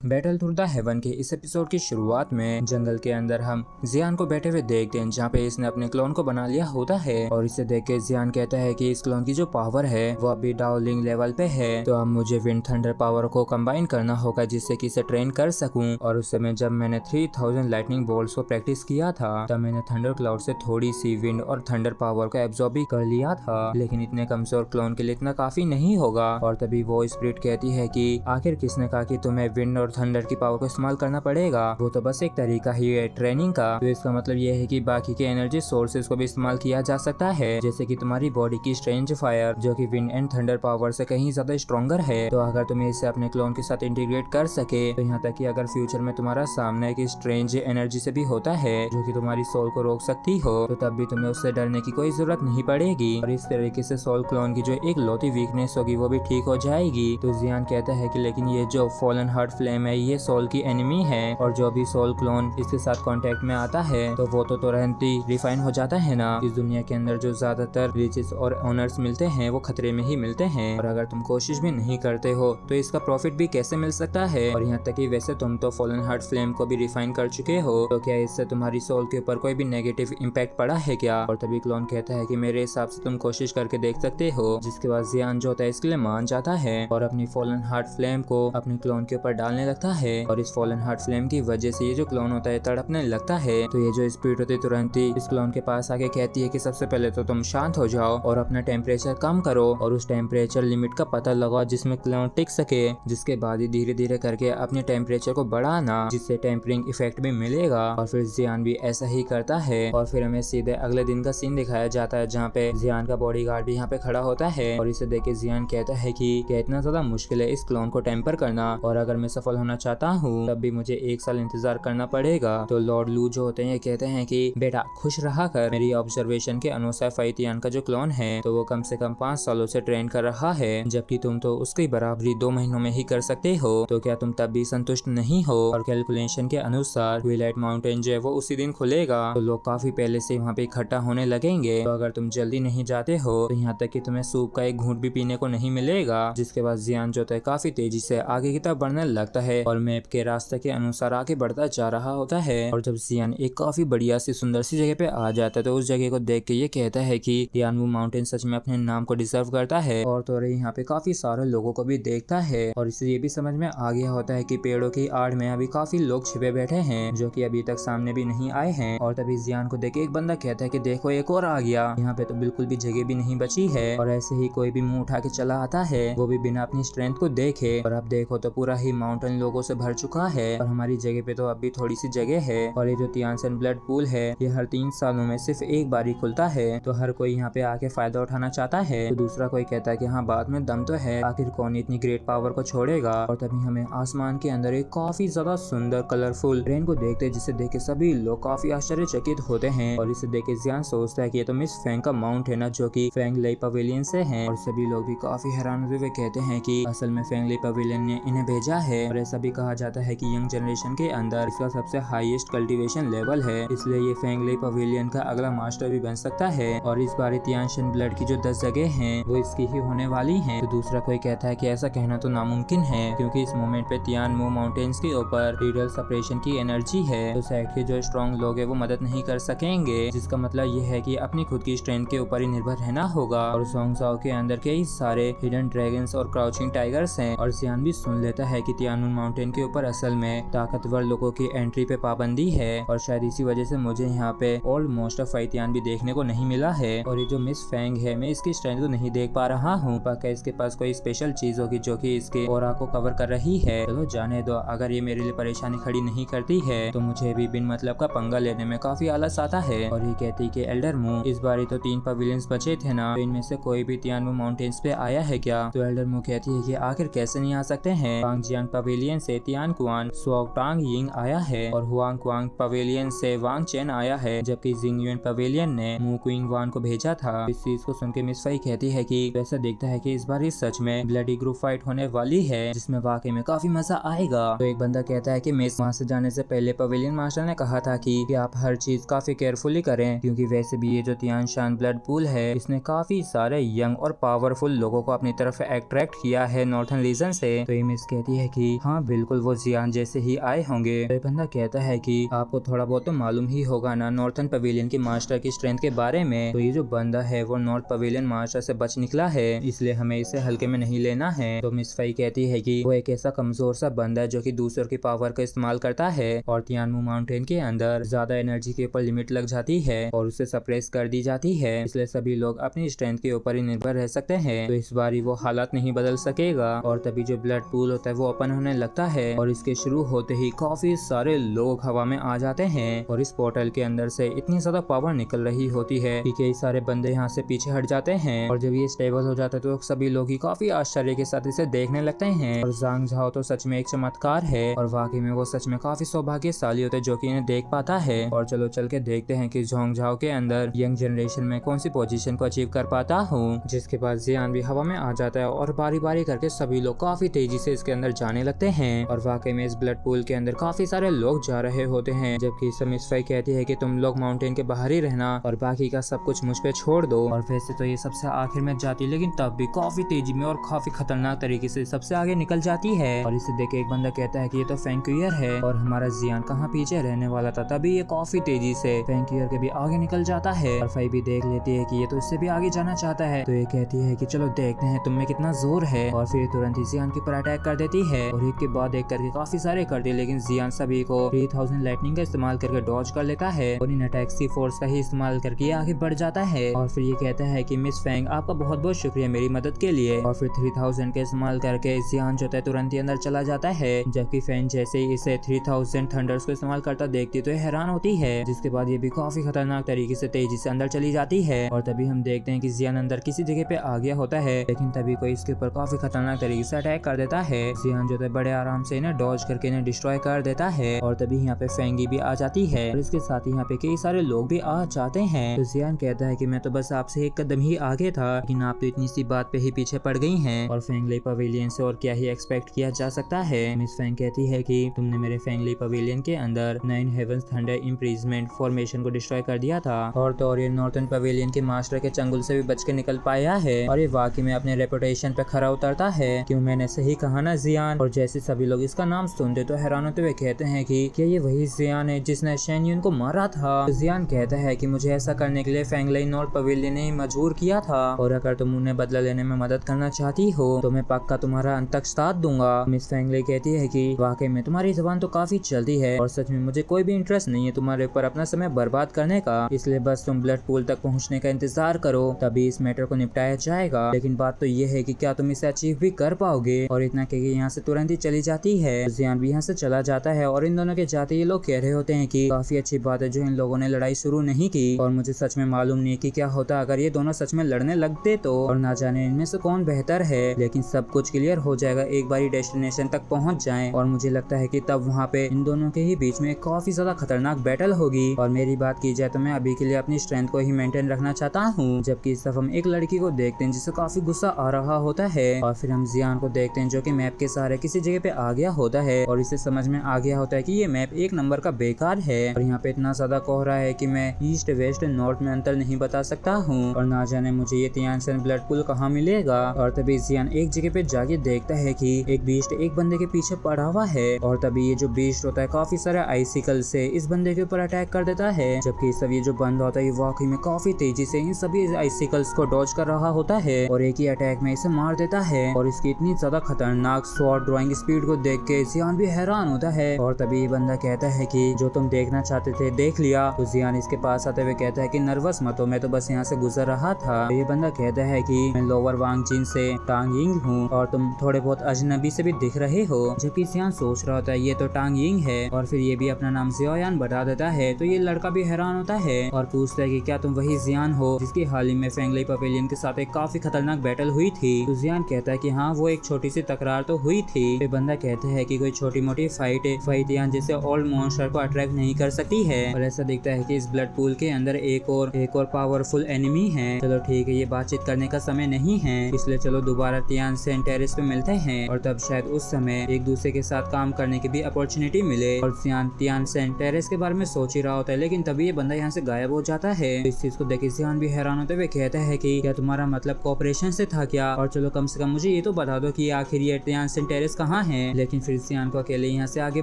Battle through the haven के इस episode की शुरुआत में जंगल के अंदर हम जियान को बैठे हुए देखते हैं, जहाँ पे इसने अपने क्लोन को बना लिया होता है। और इसे देख के जियान कहता है कि इस क्लोन की जो पावर है वो अभी डाउलिंग लेवल पे है, तो अब मुझे विंड थंडर पावर को कंबाइन करना होगा जिससे कि इसे ट्रेन कर सकूं। और उस समय जब मैंने 3000 लाइटनिंग बोल्ट्स को प्रैक्टिस किया था तब मैंने थंडर क्लाउड से थोड़ी सी विंड और थंडर पावर को एब्जॉर्ब भी कर लिया था, लेकिन इतने कमजोर क्लोन के लिए इतना काफी नहीं होगा। और तभी वो स्पिरिट कहती है कि आखिर किसने कहा कि तुम्हें विंड और थंडर की पावर को इस्तेमाल करना पड़ेगा, वो तो बस एक तरीका ही है ट्रेनिंग का। तो इसका मतलब ये है कि बाकी के एनर्जी सोर्सेज को भी इस्तेमाल किया जा सकता है, जैसे कि तुम्हारी बॉडी की स्ट्रेंज फायर जो कि विंड एंड थंडर पावर से कहीं ज्यादा स्ट्रॉन्गर है। तो अगर तुम्हें इसे अपने क्लोन के साथ इंटीग्रेट कर सके, तो यहाँ तक कि अगर फ्यूचर में तुम्हारा सामना एक स्ट्रेंज एनर्जी से भी होता है जो कि तुम्हारी सोल को रोक सकती हो, तो तब भी तुम्हें उससे डरने की कोई जरूरत नहीं पड़ेगी। और इस तरीके से सोल क्लोन की जो एक लौती वीकनेस होगी वो भी ठीक हो जाएगी। तो जियान कहता है कि लेकिन ये जो फॉलन हार्ट फ्लेम है ये सोल की एनिमी है, और जो भी सोल क्लोन इसके साथ कांटेक्ट में आता है तो वो तो तुरंत ही रिफाइन हो जाता है ना। इस दुनिया के अंदर जो ज्यादातर रिचेस और ऑनर्स मिलते हैं वो खतरे में ही मिलते हैं, और अगर तुम कोशिश भी नहीं करते हो तो इसका प्रॉफिट भी कैसे मिल सकता है। और यहाँ तक कि वैसे तुम तो फॉलन हार्ट फ्लेम को भी रिफाइन कर चुके हो, तो क्या इससे तुम्हारी सोल के ऊपर कोई भी नेगेटिव इम्पैक्ट पड़ा है क्या। और तभी क्लोन कहता है कि मेरे हिसाब से तुम कोशिश करके देख सकते हो, जिसके बाद जियान जो होता है इसके लिए मान जाता है और अपनी फॉलन हार्ट फ्लेम को अपने क्लोन के ऊपर डालने लगता है। और इस फॉलन हार्ट फ्लेम की वजह से ये जो क्लोन होता है तड़पने लगता है। तो ये जो स्पिरिट होती है तुरंत ही इस क्लोन के पास आके कहती है कि सबसे पहले तो तुम शांत हो जाओ और अपना टेम्परेचर कम करो और उस टेम्परेचर लिमिट का पता लगाओ जिसमें क्लोन टिक सके, जिसके बाद ही धीरे धीरे करके अपने टेम्परेचर को बढ़ाना, जिससे टेम्परिंग इफेक्ट भी मिलेगा। और फिर जियान भी ऐसा ही करता है और फिर हमें सीधे अगले दिन का सीन दिखाया जाता है, जहाँ पे जियान का बॉडीगार्ड भी यहाँ पे खड़ा होता है। और इसे देख के जियान कहता है कि इतना ज्यादा मुश्किल है इस क्लोन को टेम्पर करना, और अगर मैं सफल होना चाहता हूँ तब भी मुझे 1 साल इंतजार करना पड़ेगा। तो लॉर्ड लू जो होते हैं ये कहते हैं कि बेटा खुश रहा कर, मेरी ऑब्जर्वेशन के अनुसार फाइतियान का जो क्लोन है तो वो कम से कम 5 सालों से ट्रेन कर रहा है, जबकि तुम तो उसकी बराबरी 2 महीनों में ही कर सकते हो। तो क्या तुम तब भी संतुष्ट नहीं हो। और कैलकुलेशन के अनुसार ट्विलाइट माउंटेन जो है वो उसी दिन खुलेगा, तो लोग काफी पहले से वहाँ पे इकट्ठा होने लगेंगे। तो अगर तुम जल्दी नहीं जाते हो तो यहाँ तक कि तुम्हें सूप का एक घूंट भी पीने को नहीं मिलेगा। जिसके बाद जियान जो है काफी तेजी से आगे की तरफ बढ़ने लगता है और मैप के रास्ते के अनुसार आगे बढ़ता जा रहा होता है। और जब जियान एक काफी बढ़िया सी सुंदर सी जगह पे आ जाता है तो उस जगह को देख के ये कहता है कि तियानवू माउंटेन सच में अपने नाम को डिजर्व करता है। और तो यहाँ पे काफी सारे लोगों को भी देखता है और इससे ये भी समझ में आ गया होता है कि पेड़ों की आड़ में अभी काफी लोग छिपे बैठे हैं जो कि अभी तक सामने भी नहीं आए हैं। और तभी जियान को देख के एक बंदा कहता है कि देखो एक और आ गया, यहाँ पे तो बिल्कुल भी जगह भी नहीं बची है। और ऐसे ही कोई भी मुंह उठा के चला आता है, वो भी बिना अपनी स्ट्रेंथ को देखे। और अब देखो तो पूरा ही माउंटेन लोगों से भर चुका है और हमारी जगह पे तो अभी थोड़ी सी जगह है। और ये जो तियानसन ब्लड पूल है ये हर 3 सालों में सिर्फ एक बार ही खुलता है, तो हर कोई यहाँ पे आके फायदा उठाना चाहता है। तो दूसरा कोई कहता है कि हाँ बात में दम तो है, आखिर कौन इतनी ग्रेट पावर को छोड़ेगा। और तभी हमें आसमान के अंदर एक काफी ज्यादा सुंदर कलरफुल रेन को देखते हैं, जिसे देख के सभी लोग काफी आश्चर्यचकित होते हैं। और इसे देख के जियान सोचता है कि ये तो मिस फैंग का माउंट है ना, जो कि फैंग लेई पवेलियन से है। और सभी लोग भी काफी हैरान होते हुए कहते हैं कि असल में फैंग लेई पवेलियन ने इन्हें भेजा है। और ऐसा भी कहा जाता है कि यंग जनरेशन के अंदर इसका सबसे हाईएस्ट कल्टीवेशन लेवल है, इसलिए ये फैंग लेई पवेलियन का अगला मास्टर भी बन सकता है। और इस बार तियानसन ब्लड की जो 10 जगह हैं वो इसकी ही होने वाली हैं। तो दूसरा कोई कहता है कि ऐसा कहना तो नामुमकिन है, क्योंकि इस मोमेंट पे तियानमू माउंटेन्स के ऊपर रीडल सेपरेशन की एनर्जी है, तो साइड के जो स्ट्रॉन्ग लोग है वो मदद नहीं कर सकेंगे। जिसका मतलब ये है कि अपनी खुद की स्ट्रेंथ के ऊपर ही निर्भर रहना होगा। और सोंगसाओ के अंदर कई सारे हिडन ड्रैगन्स और क्राउचिंग टाइगर्स हैं। और जियान भी सुन लेता है कि तियानमू माउंटेन के ऊपर असल में ताकतवर लोगों की एंट्री पे पाबंदी है, और शायद इसी वजह से मुझे यहाँ पे ऑलमोस्ट फाइतियान भी देखने को नहीं मिला है। और ये जो मिस फैंग है मैं इसकी स्ट्रेंथ को नहीं देख पा रहा हूँ, पक्का इसके पास कोई स्पेशल चीज होगी जो कि इसके ऑरा को कवर कर रही है। चलो जाने दो, अगर ये मेरे लिए परेशानी खड़ी नहीं करती है तो मुझे भी बिन मतलब का पंगा लेने में काफी आलस आता है। और ये कहती कि एल्डर मू इस बार तो 3 पवेलियंस बचे थे ना, तो इनमें से कोई भी तियानमू माउंटेन्स पे आया है क्या। तो एल्डर मू कहती है कि आखिर कैसे नहीं आ सकते हैं, वांगजियांग पवेलियन से तियान कुआन स्वागटांग यिंग आया है और हुआंग कुआंग पवेलियन से वांग चेन आया है, जबकि जिंगयुन पवेलियन ने मू क्विंग वान को भेजा था। इस चीज को सुन के मिस फाई कहती है कि वैसा देखता है कि इस बार इस सच में ब्लडी ग्रुप फाइट होने वाली है, जिसमें वाकई में काफी मजा आएगा। तो एक बंदा कहता है कि मिस वहाँ से जाने से पहले पवेलियन मास्टर ने कहा था कि आप हर चीज काफी केयरफुली करें, क्योंकि वैसे भी ये जो तियानशान ब्लड पूल है इसने काफी सारे यंग और पावरफुल लोगों को अपनी तरफ अट्रैक्ट किया है नॉर्थन रीजन से। तो ये मिस कहती है कि हाँ हाँ बिल्कुल वो जियान जैसे ही आए होंगे। तो बंदा कहता है कि आपको थोड़ा बहुत तो मालूम ही होगा ना नॉर्थन पवेलियन की मास्टर की स्ट्रेंथ के बारे में। तो ये जो बंदा है वो नॉर्थ पवेलियन मास्टर से बच निकला है, इसलिए हमें इसे हल्के में नहीं लेना है। तो मिस फाई कहती है कि वो एक ऐसा कमजोर सा बंदा है जो कि दूसरों की पावर का इस्तेमाल करता है और तियानमू माउंटेन के अंदर ज्यादा एनर्जी के ऊपर लिमिट लग जाती है और उसे सप्रेस कर दी जाती है, इसलिए सभी लोग अपनी स्ट्रेंथ के ऊपर ही निर्भर रह सकते हैं। तो इस बार वो हालात नहीं बदल सकेगा और तभी जो ब्लड पूल होता है वो ओपन होने लगता है और इसके शुरू होते ही काफी सारे लोग हवा में आ जाते हैं और इस पोर्टल के अंदर से इतनी ज्यादा पावर निकल रही होती है कि कई सारे बंदे यहाँ से पीछे हट जाते हैं और जब ये स्टेबल हो जाता है तो सभी लोग ही काफी आश्चर्य के साथ इसे देखने लगते हैं। और जांग झाओ तो सच में एक चमत्कार है और वाकई में वो सच में काफी सौभाग्यशाली होते हैं जो कि इन्हें देख पाता है। और चलो चल के देखते हैं कि जोंग झाओ के अंदर यंग जनरेशन में कौन सी पोजीशन को अचीव कर पाता हूँ। जिसके बाद जियान भी हवा में आ जाता है और बारी बारी करके सभी लोग काफी तेजी से इसके अंदर जाने लगते हैं और वाकई में इस ब्लड पूल के अंदर काफी सारे लोग जा रहे होते हैं। जबकि मिस फाई कहती है कि तुम लोग माउंटेन के बाहर ही रहना और बाकी का सब कुछ मुझ पे छोड़ दो। और वैसे तो ये सबसे आखिर में जाती लेकिन तब भी काफी तेजी में और काफी खतरनाक तरीके से सबसे आगे निकल जाती है। और इसे देख एक बंदा कहता है कि ये तो फेंकुयर है और हमारा जियान कहाँ पीछे रहने वाला था। तभी ये काफी तेजी से फेंकुयर के भी आगे निकल जाता है और फाई भी देख लेती है कि ये तो इससे भी आगे जाना चाहता है। तो ये कहती है कि चलो देखते हैं तुम में कितना जोर है और फिर तुरंत ही जियान के ऊपर अटैक कर देती है और एक के बाद एक करके काफी सारे करती है। लेकिन जियान सभी को 3000 लाइटनिंग का इस्तेमाल करके डॉज कर लेता है और इन अटैक्स की फोर्स का ही इस्तेमाल करके आगे बढ़ जाता है। और फिर ये कहता है कि मिस फेंग आपका बहुत बहुत शुक्रिया मेरी मदद के लिए। और फिर 3000 का इस्तेमाल करके जियान जो है तुरंत ही अंदर चला जाता है। जबकि फेंग जैसे ही इसे 3000 थंडर्स को इस्तेमाल करता देखती तो हैरान होती है। जिसके बाद ये भी काफी खतरनाक तरीके से तेजी से अंदर चली जाती है और तभी हम देखते हैं कि जियान अंदर किसी जगह पे आ गया होता है, लेकिन तभी कोई इसके ऊपर काफी खतरनाक तरीके से अटैक कर देता है। जियान जो है बड़े आराम से इन्हें डॉज करके इन्हें डिस्ट्रॉय कर देता है और तभी यहाँ पे फेंगी भी आ जाती है और इसके साथ ही यहाँ पे कई सारे लोग भी आ जाते हैं। तो जियान कहता है कि मैं तो बस आपसे एक कदम ही आगे था, लेकिन आप तो इतनी सी बात पे ही पीछे पड़ गई हैं और फेंगली पवेलियन से और क्या ही एक्सपेक्ट किया जा सकता है। मिस फेंग कहती है कि तुमने मेरे फेंगली पवेलियन के अंदर 9 हेवंस थंडर इम्प्रिजमेंट फॉर्मेशन को डिस्ट्रॉय कर दिया था और तो और ये नॉर्थन पवेलियन के मास्टर के चंगुल से भी बच के निकल पाया है और ये वाकई में अपने रेपुटेशन पे खरा उतरता है। क्यों मैंने सही कहा ना जियान। और जैसे सभी लोग इसका नाम सुनते तो हैरान होते हुए कहते हैं कि क्या ये वही जियान है जिसने शेन युन को मारा था। तो जियान कहता है कि मुझे ऐसा करने के लिए फेंगली नॉर्थ पवेलियन ने मजबूर किया था और अगर तुम उन्हें बदला लेने में मदद करना चाहती हो तो मैं पक्का तुम्हारा अंत तक साथ दूंगा। मिस फेंगली कहती है कि वाकई में तुम्हारी जुबान तो काफी चलती है और सच में मुझे कोई भी इंटरेस्ट नहीं है तुम्हारे ऊपर अपना समय बर्बाद करने का, इसलिए बस तुम ब्लड पूल तक पहुंचने का इंतजार करो तभी इस मैटर को निपटाया जाएगा। लेकिन बात तो ये है कि क्या तुम इसे अचीव भी कर पाओगे। और इतना कह के यहाँ से तुरंत ही चली जाती है। जियान भी यहाँ से चला जाता है और इन दोनों के जाते ये लोग कह रहे होते हैं कि काफी अच्छी बात है जो इन लोगों ने लड़ाई शुरू नहीं की और मुझे सच में मालूम नहीं कि क्या होता अगर ये दोनों सच में लड़ने लगते तो, और ना जाने इनमें से कौन बेहतर है। लेकिन सब कुछ क्लियर हो जाएगा एक बारी डेस्टिनेशन तक पहुंच जाएं और मुझे लगता है कि तब वहाँ पे इन दोनों के ही बीच में काफी ज्यादा खतरनाक बैटल होगी। और मेरी बात की जाए तो मैं अभी के लिए अपनी स्ट्रेंथ को ही मेंटेन रखना चाहता हूँ। जबकि इस तरफ हम एक लड़की को देखते हैं जिसे काफी गुस्सा आ रहा होता है और फिर हम जियान को देखते हैं जो कि मैप के सहारे किसी जगह पे आ गया होता है और इसे समझ में आ गया होता है कि ये मैप एक नंबर का बेकार है और यहाँ पे इतना ज्यादा कोहरा है कि मैं ईस्ट वेस्ट नॉर्थ में अंतर नहीं बता सकता हूँ और ना जाने मुझे ये तियानसन ब्लड पूल कहाँ मिलेगा। और तभी जियान एक जगह पे जाके देखता है कि एक बीस्ट एक बंदे के पीछे पड़ा हुआ है और तभी ये जो बीस्ट होता है काफी सारे आइसिकल से इस बंदे के ऊपर अटैक कर देता है। जबकि सब ये जो बंदा होता है ये वाकई में काफी तेजी से इन सभी आइसिकल्स को डॉज कर रहा होता है और एक ही अटैक में इसे मार देता है। और इसकी इतनी ज्यादा खतरनाक स्वॉर्ड ड्राइंग स्पीड को देख के जियान भी हैरान होता है। और तभी ये बंदा कहता है कि जो तुम देखना चाहते थे देख लिया। तो जियान इसके पास आते हुए कहता है कि नर्वस मत हो, मैं तो बस यहाँ से गुजर रहा था। तो ये बंदा कहता है कि मैं लोअर वांगजिन से टांग यिंग हूँ और तुम थोड़े बहुत अजनबी से भी दिख रहे हो। जबकि जियान सोच रहा होता है ये तो टांग यिंग है और फिर ये भी अपना नाम जियान बता देता है। तो ये लड़का भी हैरान होता है और पूछता है कि क्या तुम वही जियान हो जिसकी हाल ही में फेंगली पवेलियन के साथ एक काफी खतरनाक बैटल हुई थी। तो जियान कहता है कि हाँ वो एक छोटी सी तकरार तो हुई थी। फिर बंदा कहता है कि कोई छोटी मोटी फाइट यान जैसे ओल्ड मॉन्स्टर को अट्रैक्ट नहीं कर सकती है और ऐसा दिखता है कि इस ब्लड पूल के अंदर एक और पावरफुल एनिमी है। चलो ठीक है ये बातचीत करने का समय नहीं है, इसलिए चलो दोबारा तियानसन टेरेस पे मिलते हैं और तब शायद उस समय एक दूसरे के साथ काम करने की भी अपॉर्चुनिटी मिले। और तियानसन टेरेस के बारे में सोच ही रहा होता है लेकिन तभी ये बंदा यहाँ से गायब हो जाता है। इस चीज को देखे जियान भी हैरान होते हुए कहता है कि क्या तुम्हारा मतलब कोऑपरेशन से था क्या, और चलो कम से कम मुझे ये तो बता दो कि आखिर ये तियानसन टेरेस कहाँ यहाँ है, लेकिन फिर जियान को अकेले यहाँ से आगे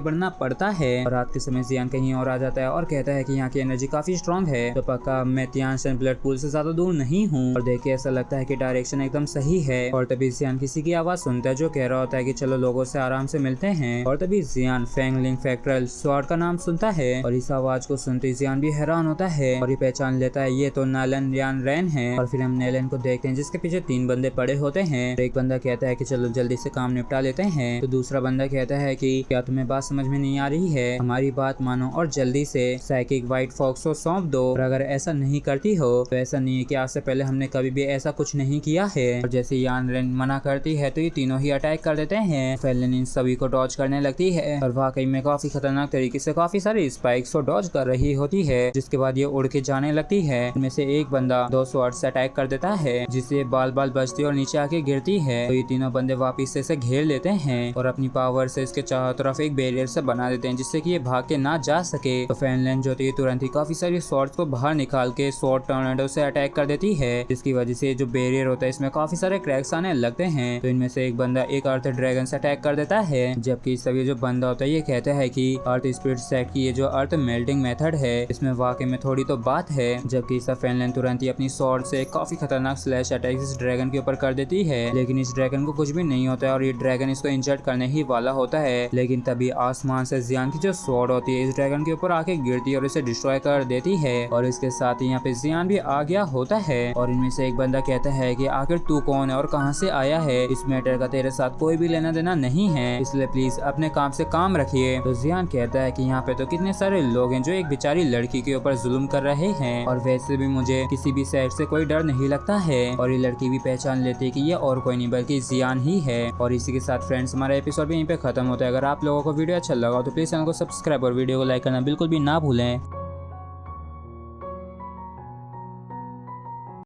बढ़ना पड़ता है। और रात के समय जियान कहीं और आ जाता है और कहता है कि यहाँ की एनर्जी काफी स्ट्रॉन्ग है, तो पक्का मैं तियानशन ब्लड पूल से ज्यादा दूर नहीं हूँ। और देख के ऐसा लगता है कि डायरेक्शन एकदम सही है। और तभी जियान किसी की आवाज सुनता है जो कह रहा होता है कि चलो लोगों से आराम से मिलते हैं। और तभी जियान फेंगलिंग फैक्ट्रल स्वॉर्ड का नाम सुनता है और इस आवाज को सुनते जियान भी हैरान होता है और ये पहचान लेता है ये तो नालन यान रैन है। और फिर हम नेलन को देखते हैं जिसके पीछे 3 बंदे पड़े होते हैं। एक बंदा कहता है कि चलो जल्दी से काम निपटा लेते हैं, तो दूसरा बंदा कहता है कि क्या तुम्हें बात समझ में नहीं आ रही है, हमारी बात मानो और जल्दी से साइकिक व्हाइट फॉक्स को सौंप दो। और अगर ऐसा नहीं करती हो तो ऐसा नहीं है कि आज से पहले हमने कभी भी ऐसा कुछ नहीं किया है। और जैसे यान रैन मना करती है तो ये तीनों ही अटैक कर देते हैं। फेलिन इन सभी को डॉज करने लगती है और वाकई में काफी खतरनाक तरीके से काफी सारे स्पाइक्स को डॉज कर रही होती है, जिसके बाद ये उड़ के जाने लगती है। इनमें से एक बंदा 2 स्वॉर्ड से अटैक कर देता है जिससे बाल बाल बचती और नीचे आके गिरती है। तो ये तीनों बंदे वापिस से इसे घेर लेते हैं और अपनी पावर से इसके चारों तरफ एक बैरियर से बना देते हैं जिससे कि ये भाग के ना जा सके। तो फेनलैंड जो थी तुरंत ही काफी सारी स्वॉर्ड्स को बाहर निकाल के स्वॉर्ड टॉर्नेडो से अटैक कर देती है, जिसकी वजह से जो बैरियर होता है इसमें काफी सारे क्रैक्स आने लगते हैं। तो इनमें से एक बंदा एक अर्थ ड्रैगन से अटैक कर देता है, जबकि सभी जो बंदा होता है ये कहता है कि अर्थ स्पिरिट सेट की ये जो अर्थ मेल्टिंग मेथड है इसमें वाकई में थोड़ी तो बात है। जबकि इसका फेनलैंड तुरंत ही अपनी स्वॉर्ड से काफी खतरनाक स्लैश अटैक इस ड्रैगन के ऊपर कर देती है, लेकिन इस ड्रैगन को कुछ भी नहीं होता है और ये ड्रैगन इसको इंजर्ड करने ही वाला होता है। लेकिन तभी आसमान से जियान की जो स्वॉर्ड होती है इस ड्रैगन के ऊपर आके गिरती है और इसे डिस्ट्रॉय कर देती है। और इसके साथ ही यहाँ पे जियान भी आ गया होता है और इनमें से एक बंदा कहता है कि आखिर तू कौन है और कहाँ से आया है, इस मैटर का तेरे साथ कोई भी लेना देना नहीं है, इसलिए प्लीज अपने काम से काम रखिए। तो जियान कहता है कि यहाँ पे तो कितने सारे लोग हैं जो एक बेचारी लड़की के ऊपर जुल्म कर रहे हैं और वैसे भी मुझे किसी भी साइड से कोई डर नहीं लगता है। और ये लड़की भी पहचान लेती है कि ये और कोई नहीं बल्कि जियान ही है। और इसी के साथ फ्रेंड्स हमारा एपिसोड भी यहीं पे खत्म होता है। अगर आप लोगों को वीडियो अच्छा लगा तो प्लीज चैनल को सब्सक्राइब और वीडियो को लाइक करना बिल्कुल भी ना भूलें।